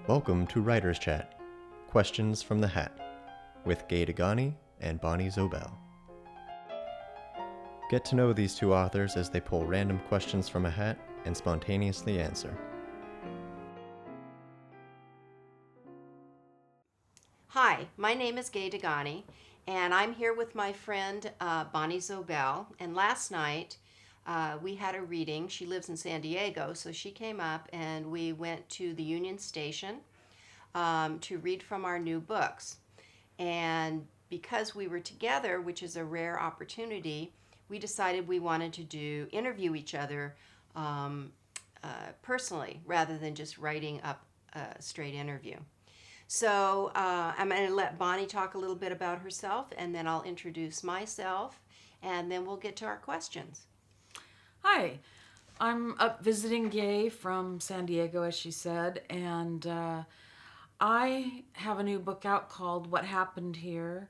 Welcome to Writer's Chat, Questions from the Hat, with Degani and ZoBell. Get to know these two authors as they pull random questions from a hat and spontaneously answer. Hi, my name is Degani, and I'm here with my friend ZoBell. And last night we had a reading. She lives in San Diego, so she came up and we went to the Union Station to read from our new books. And because we were together, which is a rare opportunity, we decided we wanted to interview each other personally rather than just writing up a straight interview. So I'm going to let Bonnie talk a little bit about herself, and then I'll introduce myself, and then we'll get to our questions. Hi, I'm up visiting Gay from San Diego, as she said, and I have a new book out called What Happened Here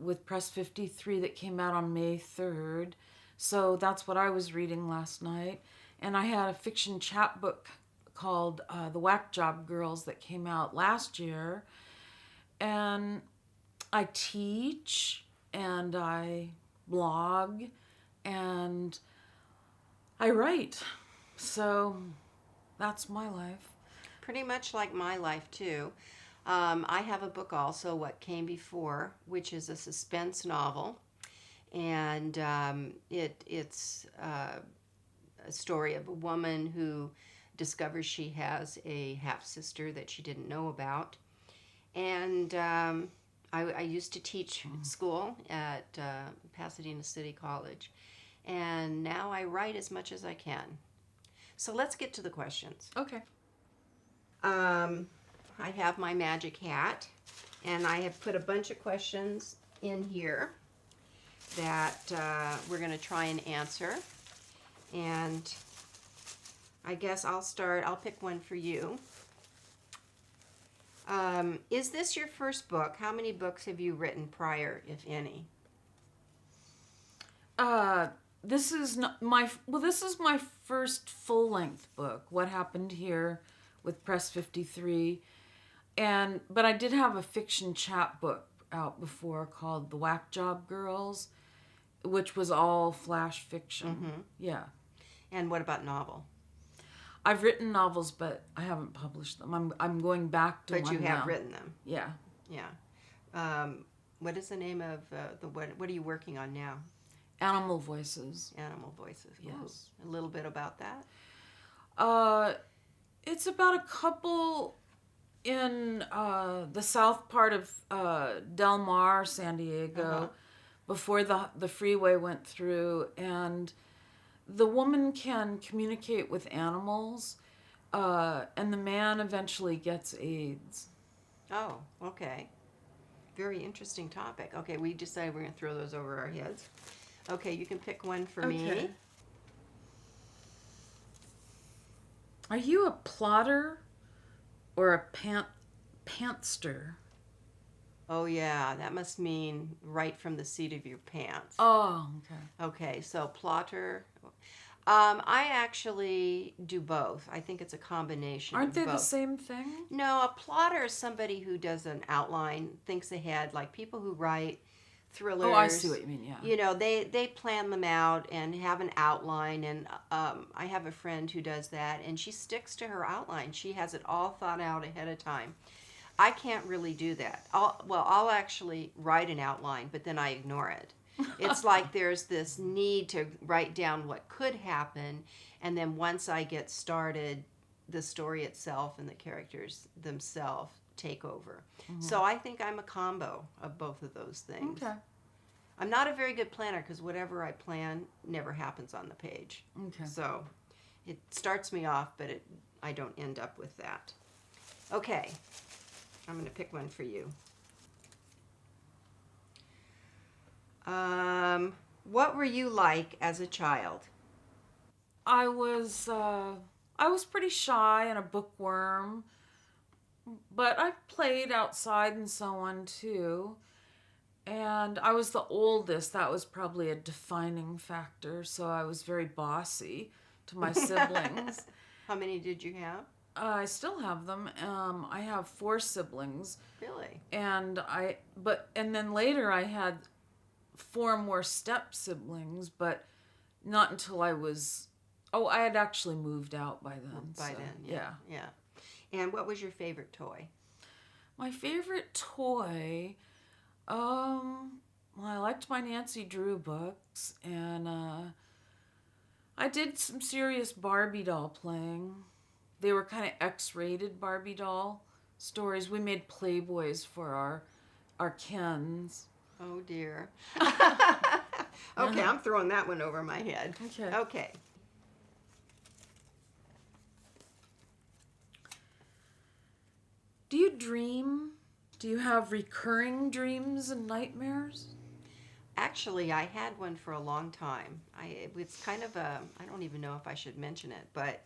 with Press 53 that came out on May 3rd. So that's what I was reading last night. And I had a fiction chapbook called The Whack Job Girls that came out last year. And I teach and I blog and I write. So that's my life. Pretty much like my life, too. I have a book also, What Came Before, which is a suspense novel. And it's a story of a woman who discovers she has a half-sister that she didn't know about. And I used to teach school at Pasadena City College. And now I write as much as I can. So let's get to the questions. Okay. I have my magic hat, and I have put a bunch of questions in here that we're going to try and answer. And I guess I'll start. I'll pick one for you. Is this your first book? How many books have you written prior, if any? This is my first full-length book, What Happened Here with Press 53. But I did have a fiction chapbook out before called The Whack Job Girls, which was all flash fiction. Mm-hmm. Yeah. And what about novel? I've written novels, but I haven't published them. I'm going back to But one you have now. written them. Yeah. Yeah. What is the name of what are you working on now? Animal Voices. Animal Voices. Yes. Ooh, a little bit about that. It's about a couple in the south part of Del Mar, San Diego, before the freeway went through, and the woman can communicate with animals, and the man eventually gets AIDS. Oh, okay. Very interesting topic. Okay, we decided we're going to throw those over our heads. Okay, you can pick one for me. Are you a plotter or a pantster? Oh, yeah, that must mean right from the seat of your pants. Oh, okay. Okay, so plotter. I actually do both. I think it's a combination Aren't of they both. the same thing? No, a plotter is somebody who does an outline, thinks ahead, like people who write thrillers. Oh, I see what you mean, yeah. You know, they plan them out and have an outline, and I have a friend who does that, and she sticks to her outline. She has it all thought out ahead of time. I can't really do that. I'll actually write an outline, but then I ignore it. It's like there's this need to write down what could happen, and then once I get started, the story itself and the characters themselves take over. Mm-hmm. So I think I'm a combo of both of those things. Okay. I'm not a very good planner because whatever I plan never happens on the page. Okay. So it starts me off, but I don't end up with that. Okay, I'm going to pick one for you. What were you like as a child? I was pretty shy and a bookworm, but I played outside and so on too. And I was the oldest. That was probably a defining factor. So I was very bossy to my siblings. How many did you have? I still have them. I have 4 siblings, Really? and then later I had 4 more step siblings, but not until I was, oh, I had actually moved out by then. By so, then, yeah. yeah. And what was your favorite toy? My favorite toy, well, I liked my Nancy Drew books, and I did some serious Barbie doll playing. They were kind of X-rated Barbie doll stories. We made Playboys for our Kens. Oh dear. Okay, I'm throwing that one over my head. Okay. Okay. Do you dream? Do you have recurring dreams and nightmares? Actually, I had one for a long time. It's kind of a, I don't even know if I should mention it, but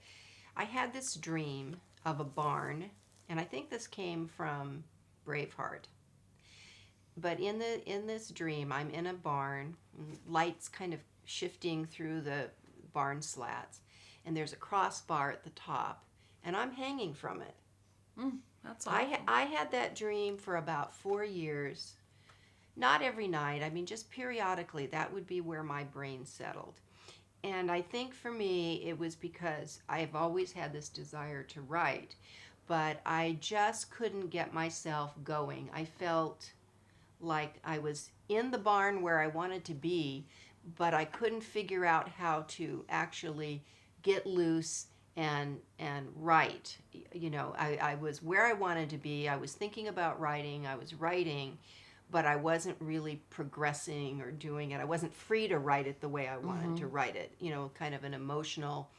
I had this dream of a barn, and I think this came from Braveheart. But in this dream, I'm in a barn, lights kind of shifting through the barn slats, and there's a crossbar at the top, and I'm hanging from it. That's awful. I had that dream for about 4 years. Not every night. I mean, just periodically. That would be where my brain settled. And I think for me, it was because I've always had this desire to write, but I just couldn't get myself going. I felt like I was in the barn where I wanted to be, but I couldn't figure out how to actually get loose and write. You know, I was where I wanted to be. I was thinking about writing. I was writing, but I wasn't really progressing or doing it. I wasn't free to write it the way I wanted to write it. You know, kind of an emotional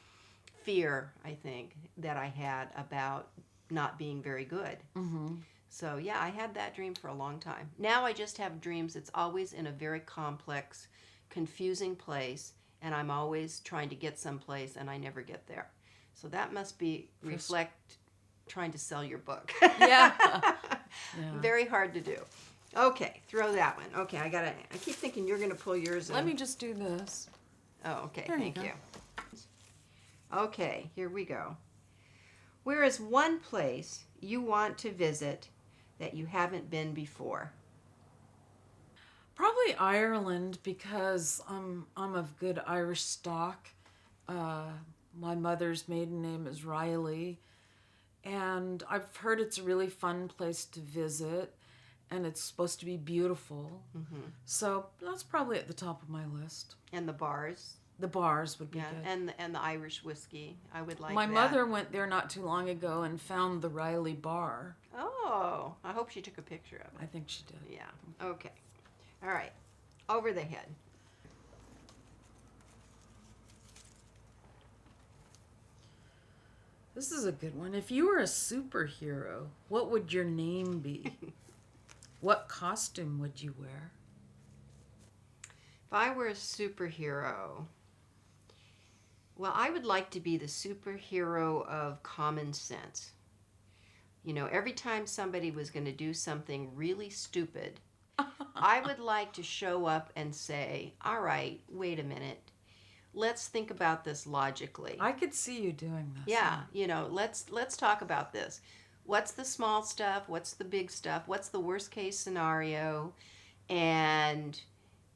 fear, I think, that I had about not being very good. So, yeah, I had that dream for a long time. Now I just have dreams. It's always in a very complex, confusing place, and I'm always trying to get someplace, and I never get there. So that must be reflect trying to sell your book. Yeah. Very hard to do. Okay, throw that one. Okay, I keep thinking you're gonna pull yours in. Let me just do this. Oh, okay, There you thank go. you. Okay, here we go. Where is one place you want to visit that you haven't been before? Probably Ireland because I'm of good Irish stock. My mother's maiden name is Riley, and I've heard it's a really fun place to visit, and it's supposed to be beautiful. So that's probably at the top of my list. And the bars, The bars would be yeah, good. and the Irish whiskey. I would like My that. mother went there not too long ago and found the Riley bar. Oh, I hope she took a picture of I it. think she did. Yeah. Okay. All right. Over the head. This is a good one. If you were a superhero, what would your name be? What costume would you wear? If I were a superhero, well, I would like to be the superhero of common sense. You know, every time somebody was going to do something really stupid, I would like to show up and say, all right, wait a minute. Let's think about this logically. I could see you doing this. Yeah, you know, let's talk about this. What's the small stuff? What's the big stuff? What's the worst case scenario? And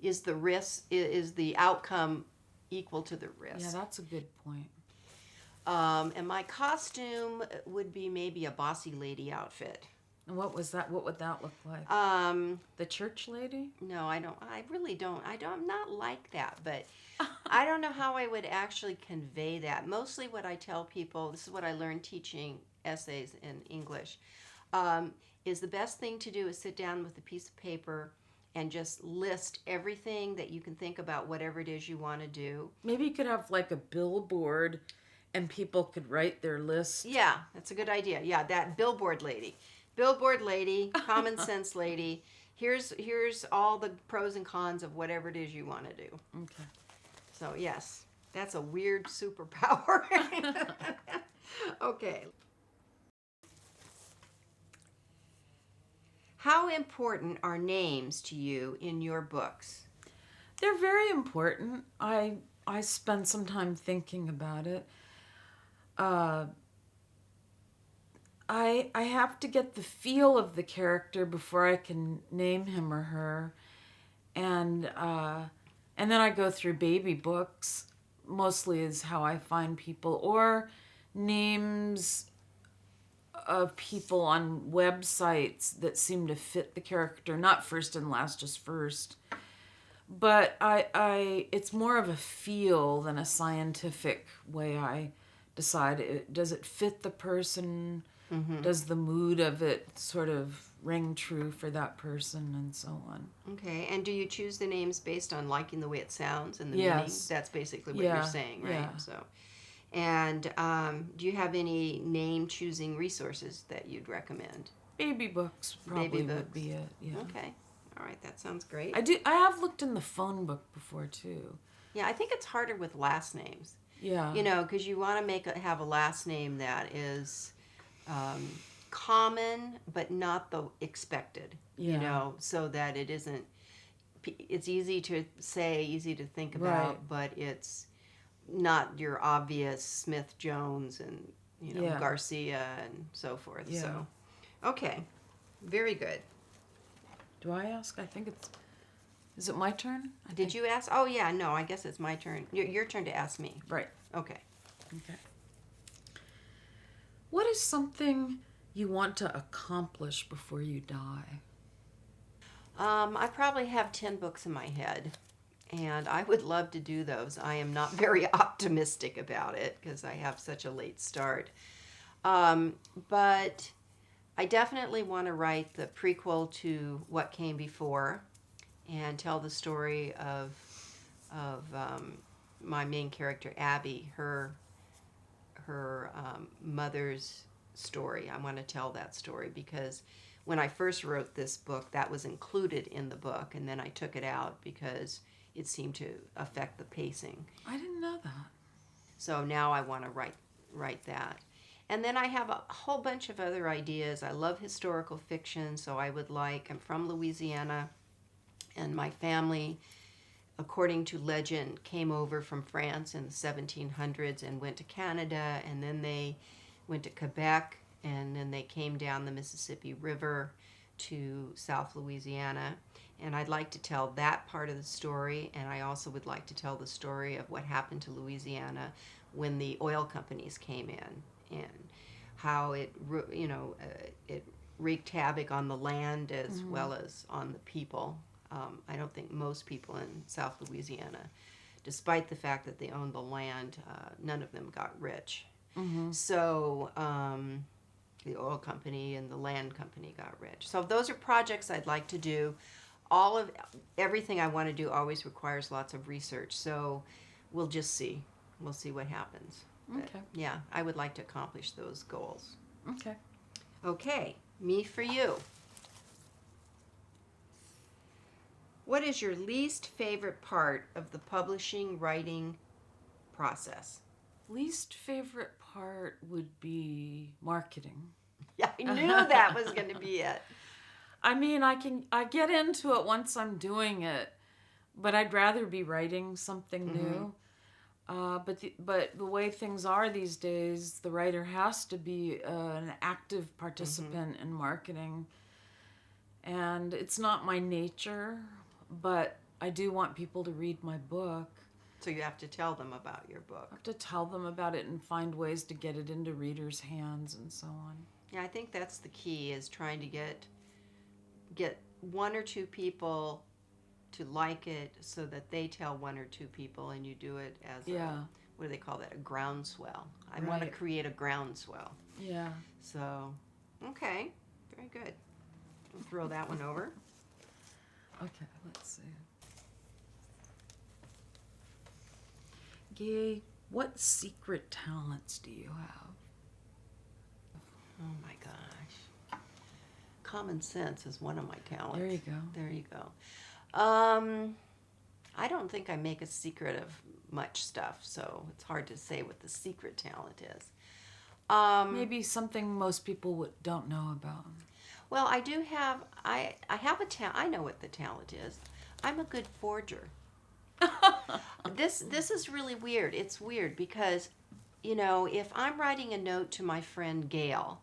is the outcome equal to the risk? Yeah, that's a good point. And my costume would be maybe a bossy lady outfit. And what was that? What would that look like? The church lady? No, I don't. I really don't. I'm not like that, but I don't know how I would actually convey that. Mostly what I tell people, this is what I learned teaching essays in English, is the best thing to do is sit down with a piece of paper and just list everything that you can think about, whatever it is you want to do. Maybe you could have like a billboard and people could write their list. Yeah, that's a good idea. Yeah, that billboard lady. Billboard lady, common sense lady. Here's all the pros and cons of whatever it is you want to do. Okay. So yes, that's a weird superpower. Okay. How important are names to you in your books? They're very important. I spend some time thinking about it. I have to get the feel of the character before I can name him or her, and and then I go through baby books. Mostly is how I find people, or names of people on websites that seem to fit the character. Not first and last, just first. But it's more of a feel than a scientific way I decide it. Does it fit the person? Does the mood of it sort of ring true for that person, and so on? Okay, and do you choose the names based on liking the way it sounds and the meaning? Yes. That's basically what you're saying, right? Yeah. So, and do you have any name choosing resources that you'd recommend? Baby books probably Baby would books. be it. Yeah. Okay, all right, that sounds great. I have looked in the phone book before too. Yeah, I think it's harder with last names. Yeah. You know, because you want to have a last name that is common but not the expected. You Yeah. know, so that it isn't. It's easy to say, easy to think about, Right. but it's not your obvious Smith Jones and Yeah. Garcia and so forth. Yeah. So, okay, very good. Do I ask? I think it's. Is it my turn? Did you ask? Oh yeah, no. I guess it's my turn. Your turn to ask me. Right. Okay. Okay. What is something you want to accomplish before you die? I probably have 10 books in my head, and I would love to do those. I am not very optimistic about it because I have such a late start. But I definitely want to write the prequel to What Came Before and tell the story of my main character, Abby, her mother's story. I want to tell that story because when I first wrote this book, that was included in the book, and then I took it out because it seemed to affect the pacing. I didn't know that. So now I want to write that. And then I have a whole bunch of other ideas. I love historical fiction, so I'm from Louisiana, and my family, according to legend, came over from France in the 1700s and went to Canada, and then they went to Quebec, and then they came down the Mississippi River to South Louisiana. And I'd like to tell that part of the story, and I also would like to tell the story of what happened to Louisiana when the oil companies came in, and how it wreaked havoc on the land as well as on the people. I don't think most people in South Louisiana, despite the fact that they owned the land, none of them got rich. So the oil company and the land company got rich. So those are projects I'd like to do. Everything I want to do always requires lots of research. So we'll just see. We'll see what happens. But, Okay. yeah, I would like to accomplish those goals. Okay. Okay, me for you. What is your least favorite part of the publishing writing process? Least favorite part would be marketing. Yeah, I knew that was going to be it. I mean, I get into it once I'm doing it, but I'd rather be writing something new. But the way things are these days, the writer has to be an active participant in marketing. And it's not my nature, but I do want people to read my book. So you have to tell them about your book. I have to tell them about it and find ways to get it into readers' hands and so on. Yeah, I think that's the key, is trying to get one or two people to like it so that they tell one or two people, and you do it as what do they call that? A groundswell. I want to Right. create a groundswell. Yeah. So, okay, very good. We'll throw that one over. Okay, let's see. Gay, what secret talents do you have? Oh my gosh. Common sense is one of my talents. There you go. There you go. I don't think I make a secret of much stuff, so it's hard to say what the secret talent is. Maybe something most people don't know about. Well, I do have, I have a talent. I know what the talent is. I'm a good forger. This is really weird. It's weird because, if I'm writing a note to my friend Gail,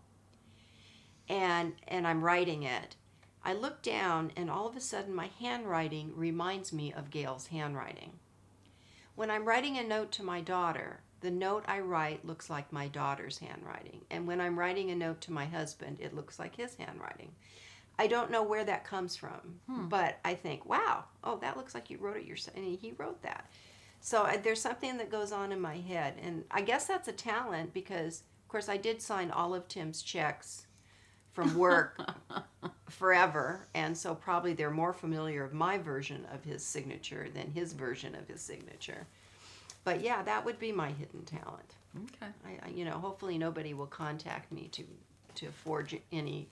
and I'm writing it, I look down and all of a sudden my handwriting reminds me of Gail's handwriting. When I'm writing a note to my daughter, the note I write looks like my daughter's handwriting. And when I'm writing a note to my husband, it looks like his handwriting. I don't know where that comes from, but I think, wow, oh, that looks like you wrote it yourself. And he wrote that. So there's something that goes on in my head. And I guess that's a talent because, of course, I did sign all of Tim's checks from work forever. And so probably they're more familiar of my version of his signature than his version of his signature. But yeah, that would be my hidden talent. Okay. Hopefully nobody will contact me to forge any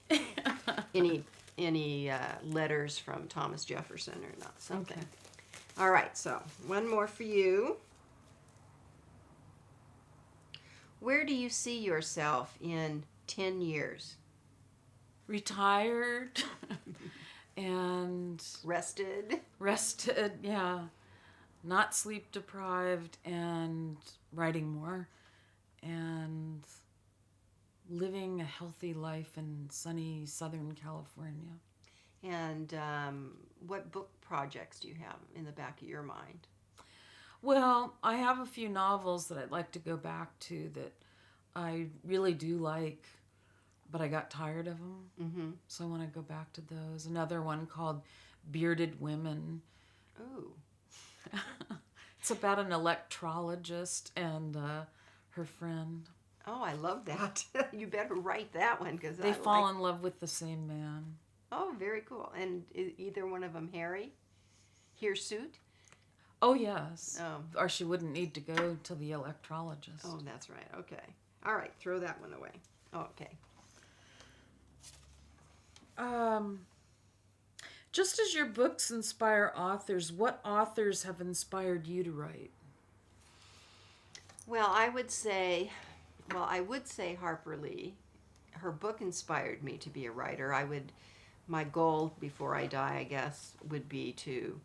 letters from Thomas Jefferson or not something. Okay. All right, so one more for you. Where do you see yourself in 10 years? Retired and Rested? rested, yeah. Not sleep deprived and writing more and living a healthy life in sunny Southern California. And what book projects do you have in the back of your mind? Well, I have a few novels that I'd like to go back to that I really do like, but I got tired of them. Mm-hmm. So I want to go back to those. Another one called Bearded Women. Ooh. It's about an electrologist and her friend. Oh, I love that. You better write that one because They fall in love with the same man. Oh, very cool. And is either one of them Harry? Hirsute? Oh, yes. Oh. Or she wouldn't need to go to the electrologist. Oh, that's right. Okay. All right. Throw that one away. Okay. Just as your books inspire authors, what authors have inspired you to write? Well, I would say Harper Lee. Her book inspired me to be a writer. My goal before I die, I guess, would be to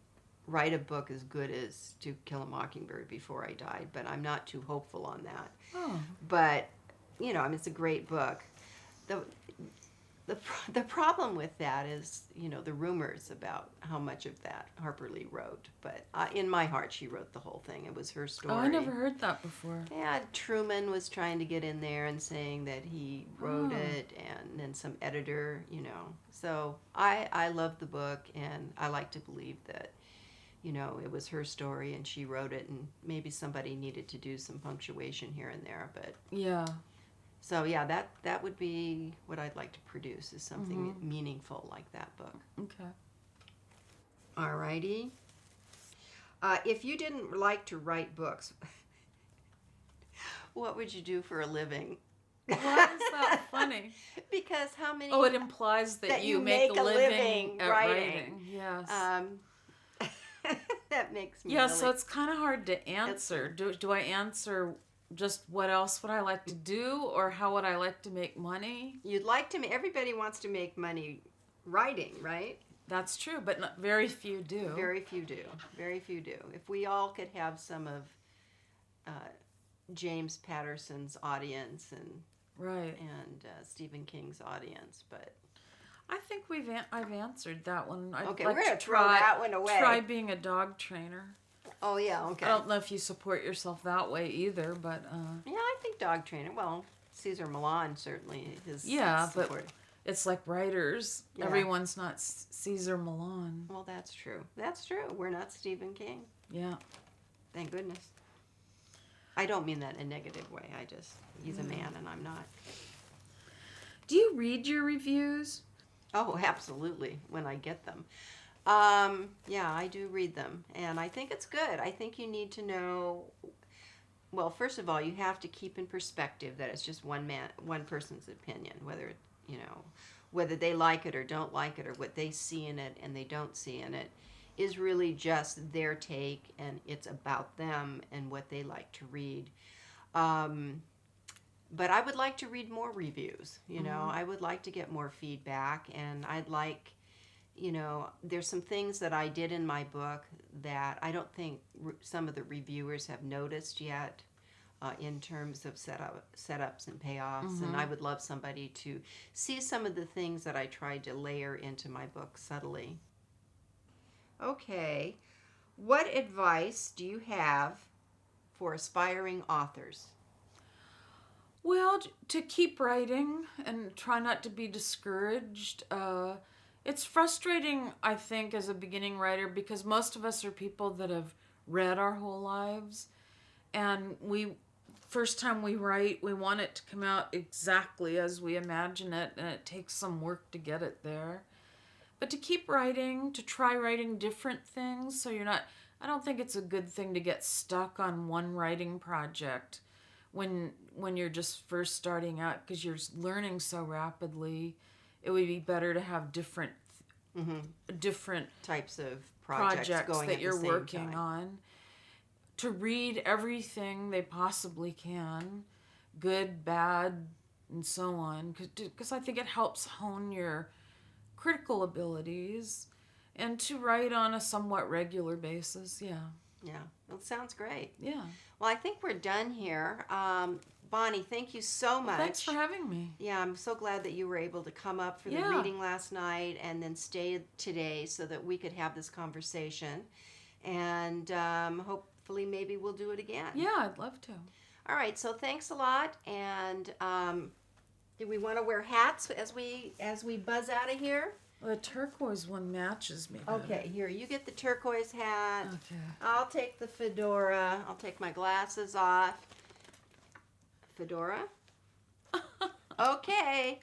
write a book as good as To Kill a Mockingbird before I died, but I'm not too hopeful on that. Oh. But, it's a great book. The problem with that is, the rumors about how much of that Harper Lee wrote. But in my heart, she wrote the whole thing. It was her story. Oh, I never heard that before. Yeah, Truman was trying to get in there and saying that he wrote it, and then some editor, So I love the book, and I like to believe that, it was her story and she wrote it, and maybe somebody needed to do some punctuation here and there, but... Yeah. So yeah, that would be what I'd like to produce, is something meaningful like that book. Okay. Alrighty. If you didn't like to write books, what would you do for a living? Why is that funny? Because how many... Oh, it implies that you make a living at writing. Yes. That makes me Yeah, really... so it's kind of hard to answer. Do I answer just what else would I like to do, or how would I like to make money? You'd like to... Everybody wants to make money writing, right? That's true, but very few do. Very few do. Very few do. If we all could have some of James Patterson's audience and Stephen King's audience, but... I think I've answered that one. Okay, like we're going to throw that one away. Try being a dog trainer. Oh, yeah, okay. I don't know if you support yourself that way either, but... Yeah, I think dog trainer. Well, Cesar Millan certainly is but it's like writers. Yeah. Everyone's not Cesar Millan. Well, that's true. That's true. We're not Stephen King. Yeah. Thank goodness. I don't mean that in a negative way. He's a man and I'm not. Do you read your reviews? Oh, absolutely, when I get them. Yeah, I do read them, and I think it's good. I think you need to know, well, first of all, you have to keep in perspective that it's just one person's opinion, whether they like it or don't like it, or what they see in it and they don't see in it, is really just their take, and it's about them and what they like to read. But I would like to read more reviews, I would like to get more feedback, and I'd like, there's some things that I did in my book that I don't think some of the reviewers have noticed yet. in terms of setups and payoffs. And I would love somebody to see some of the things that I tried to layer into my book subtly. Okay, what advice do you have for aspiring authors? Well, to keep writing and try not to be discouraged. It's frustrating, I think, as a beginning writer because most of us are people that have read our whole lives. And first time we write, we want it to come out exactly as we imagine it, and it takes some work to get it there. But to keep writing, to try writing different things, so I don't think it's a good thing to get stuck on one writing project when you're just first starting out because you're learning so rapidly. It would be better to have different Types of projects going that at you're the same working time. on. To read everything they possibly can, good, bad, and so on, because I think it helps hone your critical abilities, and to write on a somewhat regular basis. Yeah. That sounds great. Yeah. Well, I think we're done here. Bonnie, thank you so much. Thanks for having me. Yeah, I'm so glad that you were able to come up for the Yeah. reading last night and then stay today so that we could have this conversation. And hopefully maybe we'll do it again. Yeah, I'd love to. All right, so thanks a lot. And do we want to wear hats as we buzz out of here? The turquoise one matches me better. Okay, here, you get the turquoise hat. Okay. I'll take the fedora. I'll take my glasses off. Fedora? Okay.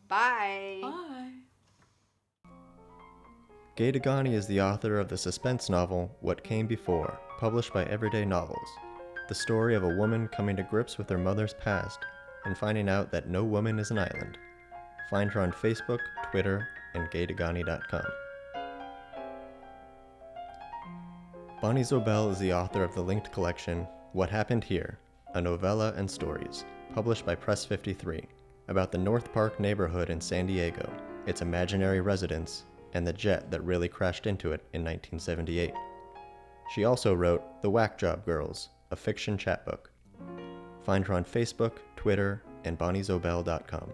Bye. Bye. Gay Degani is the author of the suspense novel What Came Before, published by Everyday Novels. The story of a woman coming to grips with her mother's past and finding out that no woman is an island. Find her on Facebook, Twitter, and gaydegani.com. Bonnie ZoBell is the author of the linked collection What Happened Here, a novella and stories, published by Press 53, about the North Park neighborhood in San Diego, its imaginary residents, and the jet that really crashed into it in 1978. She also wrote The Whack Job Girls, a fiction chatbook. Find her on Facebook, Twitter, and bonniezobell.com.